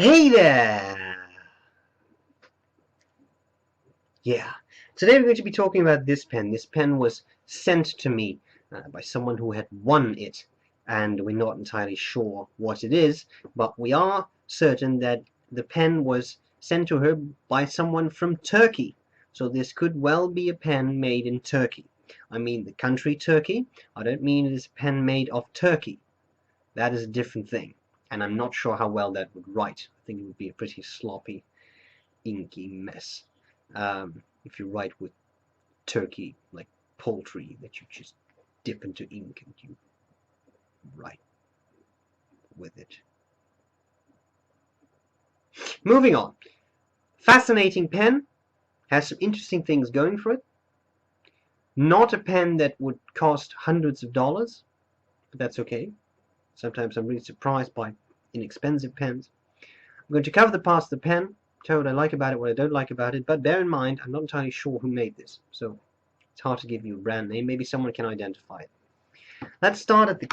Hey there! Yeah, today we're going to be talking about this pen. This pen was sent to me by someone who had won it, and we're not entirely sure what it is, but we are certain that the pen was sent to her by someone from Turkey. So this could well be a pen made in Turkey. I mean the country Turkey. I don't mean it is a pen made of Turkey. That is a different thing, and I'm not sure how well that would write. I think it would be a pretty sloppy, inky mess. If you write with turkey, like poultry, that you just dip into ink and you write with it. Moving on. Fascinating pen. Has some interesting things going for it. Not a pen that would cost hundreds of dollars, but that's okay. Sometimes I'm really surprised by inexpensive pens. I'm going to cover the past of the pen, tell you what I like about it, what I don't like about it, but bear in mind, I'm not entirely sure who made this, so it's hard to give you a brand name. Maybe someone can identify it. Let's start at the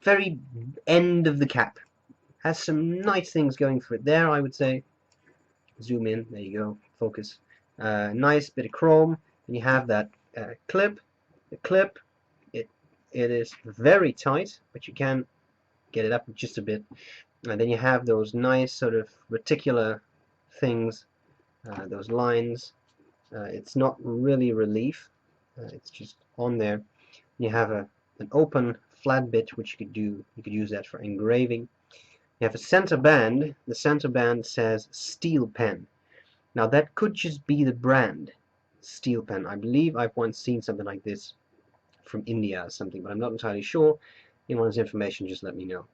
very end of the cap. Has some nice things going for it there, I would say. Zoom in, there you go, focus. Nice bit of chrome, and you have that clip. The clip, it is very tight, but you can get it up just a bit. And then you have those nice sort of reticular things, those lines. It's not really relief, it's just on there. You have an open flat bit, which you could use that for engraving. You have a center band. The center band says steel pen. Now that could just be the brand, steel pen. I believe I've once seen something like this from India or something, but I'm not entirely sure. Anyone has information, just let me know.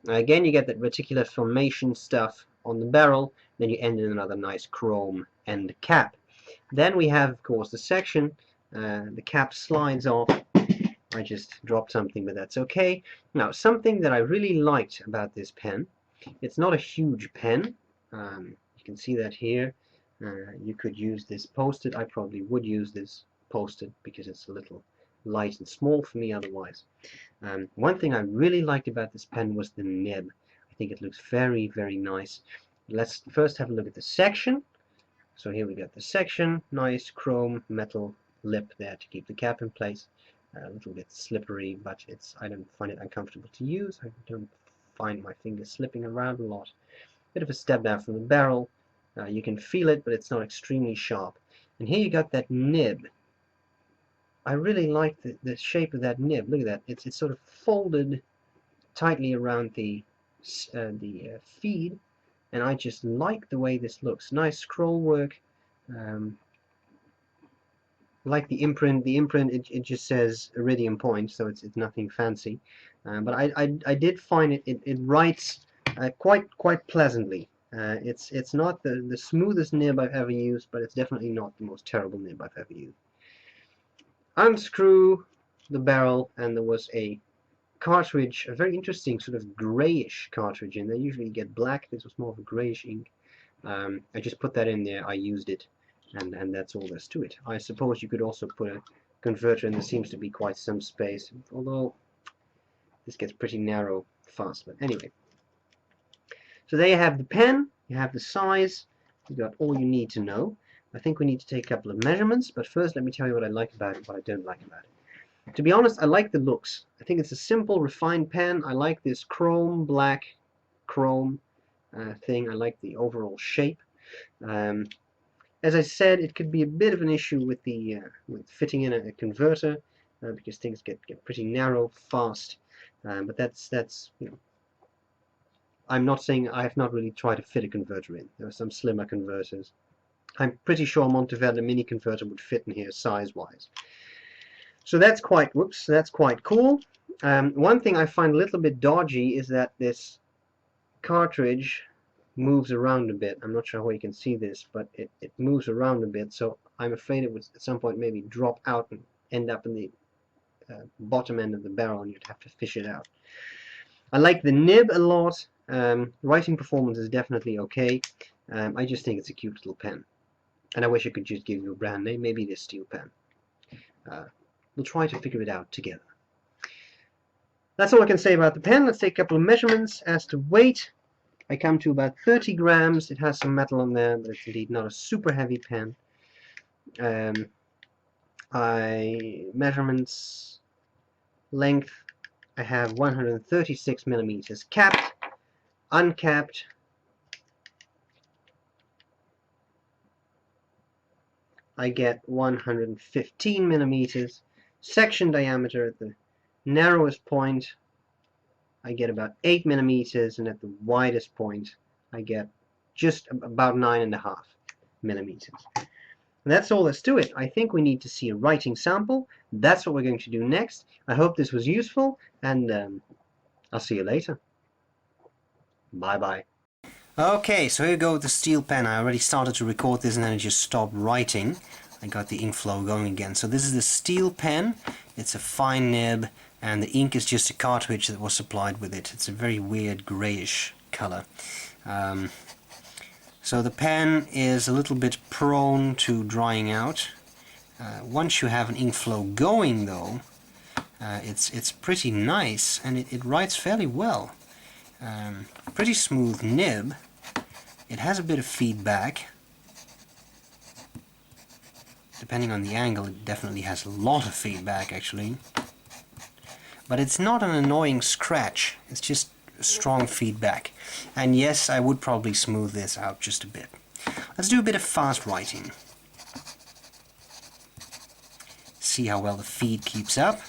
Again, you get that reticular formation stuff on the barrel, then you end in another nice chrome end cap. Then we have, of course, the section. The cap slides off. I just dropped something, but that's okay. Now, something that I really liked about this pen, it's not a huge pen. You can see that here. You could use this posted. I probably would use this posted because it's a little light and small for me otherwise. One thing I really liked about this pen was the nib. I think it looks very, very nice. Let's first have a look at the section. So here we got the section, nice chrome metal lip there to keep the cap in place. A little bit slippery, but I don't find it uncomfortable to use. I don't find my fingers slipping around a lot. Bit of a step down from the barrel. You can feel it, but it's not extremely sharp. And here you got that nib. I really like the shape of that nib. Look at that. It's sort of folded tightly around the feed, and I just like the way this looks. Nice scroll work. Like the imprint. The imprint, it just says iridium point, so it's nothing fancy. But I did find it writes quite pleasantly. It's not the smoothest nib I've ever used, but it's definitely not the most terrible nib I've ever used. Unscrew the barrel, and there was a cartridge, a very interesting sort of grayish cartridge in there. Usually you get black. This was more of a grayish ink. I just put that in there. I used it, and that's all there's to it. I suppose you could also put a converter in. There seems to be quite some space, although this gets pretty narrow fast. But anyway, so there you have the pen. You have the size. You got all you need to know. I think we need to take a couple of measurements, but first let me tell you what I like about it, what I don't like about it. To be honest, I like the looks. I think it's a simple, refined pen. I like this chrome, black chrome thing. I like the overall shape. As I said, it could be a bit of an issue with the with fitting in a converter because things get pretty narrow fast. But that's you know, I'm not saying I have not really tried to fit a converter in. There are some slimmer converters. I'm pretty sure Monteverde mini converter would fit in here size-wise. So that's quite cool. One thing I find a little bit dodgy is that this cartridge moves around a bit. I'm not sure how you can see this, but it moves around a bit, so I'm afraid it would at some point maybe drop out and end up in the bottom end of the barrel, and you'd have to fish it out. I like the nib a lot. Writing performance is definitely okay. I just think it's a cute little pen. And I wish I could just give you a brand name. Maybe it is steel pen. We'll try to figure it out together. That's all I can say about the pen. Let's take a couple of measurements as to weight. I come to about 30 grams. It has some metal on there, but it's indeed not a super heavy pen. Measurements, length, I have 136 millimeters capped, uncapped, I get 115 millimeters. Section diameter at the narrowest point, I get about 8 millimeters, and at the widest point, I get just about 9.5 millimeters. And that's all there's to it. I think we need to see a writing sample. That's what we're going to do next. I hope this was useful, and I'll see you later. Bye-bye. Okay, so here we go with the steel pen. I already started to record this and then I just stopped writing. I got the ink flow going again. So this is the steel pen. It's a fine nib, and the ink is just a cartridge that was supplied with it. It's a very weird grayish color. So the pen is a little bit prone to drying out. Once you have an ink flow going though, it's pretty nice, and it writes fairly well. Pretty smooth nib. It has a bit of feedback. Depending on the angle, it definitely has a lot of feedback actually. But it's not an annoying scratch, it's just strong feedback. And yes, I would probably smooth this out just a bit. Let's do a bit of fast writing. See how well the feed keeps up.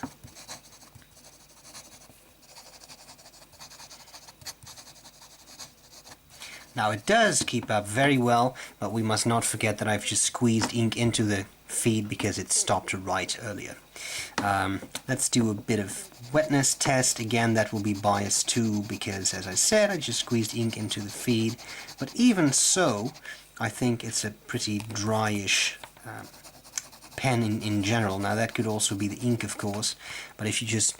Now it does keep up very well, but we must not forget that I've just squeezed ink into the feed because it stopped to write earlier. Let's do a bit of wetness test. Again, that will be biased too, because as I said, I just squeezed ink into the feed. But even so, I think it's a pretty dryish pen in general. Now that could also be the ink, of course, but if you just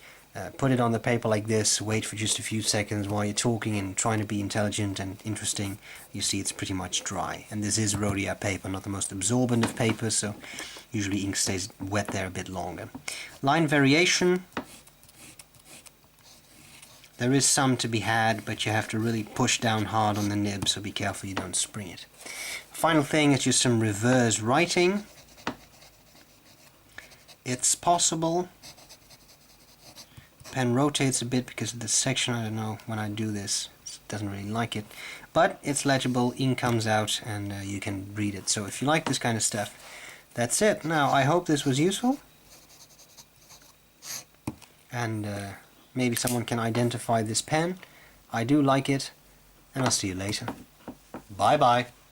put it on the paper like this, wait for just a few seconds while you're talking and trying to be intelligent and interesting, you see it's pretty much dry. And this is rhodia paper, not the most absorbent of papers, so usually ink stays wet there a bit longer. Line variation, there is some to be had, but you have to really push down hard on the nib, so be careful you don't spring it. Final thing is just some reverse writing. It's possible. Pen rotates a bit because of this section. I don't know, when I do this it doesn't really like it, but it's legible, ink comes out, and you can read it. So if you like this kind of stuff, that's it. Now I hope this was useful, and maybe someone can identify this pen. I do like it, and I'll see you later. Bye bye.